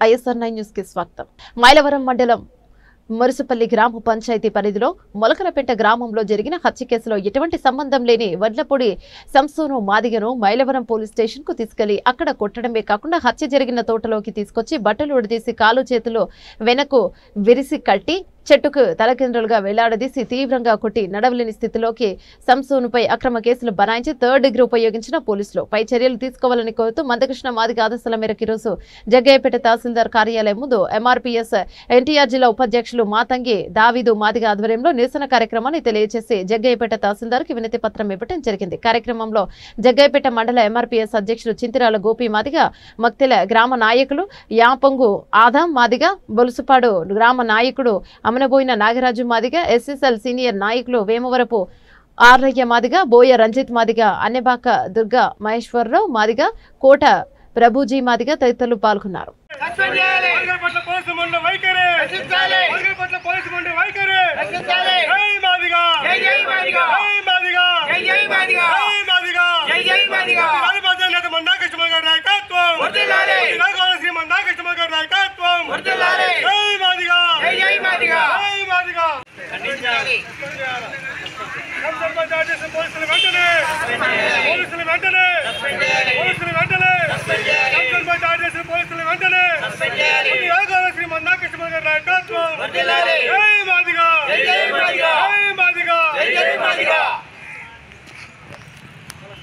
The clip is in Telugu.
ISR9 న్యూస్ కి స్వాగతం. మైలవరం మండలం మురుసుపల్లి గ్రామ పంచాయతీ పరిధిలో మొలకలపేట గ్రామంలో జరిగిన హత్య కేసులో ఎటువంటి సంబంధం లేని వడ్లపూడి సంసోను మాదిగను మైలవరం పోలీస్ స్టేషన్ కు తీసుకెళ్లి అక్కడ కొట్టడమే కాకుండా హత్య జరిగిన తోటలోకి తీసుకొచ్చి బట్టలు ఉడదీసి కాలు చేతులు వెనకు విరిసి కట్టి చెట్టుకు తలకిందులుగా వెళ్లాడదీసి తీవ్రంగా కొట్టి నడవలేని స్థితిలోకి సంసోనుపై అక్రమ కేసులు బనాయించి 3rd డిగ్రీ ఉపయోగించిన పోలీసులు పై చర్యలు తీసుకోవాలని కోరుతూ మందకృష్ణ మాదిగ ఆదేశాల మేరకు ఈరోజు జగ్గయ్యపేట తహసీల్దార్ కార్యాలయం ముందు MRPS NTR జిల్లా ఉపాధ్యక్షులు మాతంగి దావీదు మాదిగ ఆధ్వర్యంలో నిరసన కార్యక్రమాన్ని తెలియజేసి జగ్గయ్యపేట తహసీల్దార్ కి వినతి పత్రం ఇవ్వడం జరిగింది. కార్యక్రమంలో జగ్గయ్యపేట మండల MRPS అధ్యక్షులు చింతిరాల గోపి మాదిగ, మక్తెల గ్రామ నాయకులు యాపంగు ఆదాం మాదిగ, బొలుసుపాడు గ్రామ నాయకుడు అమనబోయిన నాగరాజు మాదిగ, SSL సీనియర్ నాయకులు వేమవరపు ఆర్రయ్య మాదిగ, బోయ రంజిత్ మాదిగ, అన్నెబాక దుర్గా మహేశ్వరరావు మాదిగ, కోట ప్రభుజీ మాదిగ తదితరులు పాల్గొన్నారు. పోలీసులు వెంటనే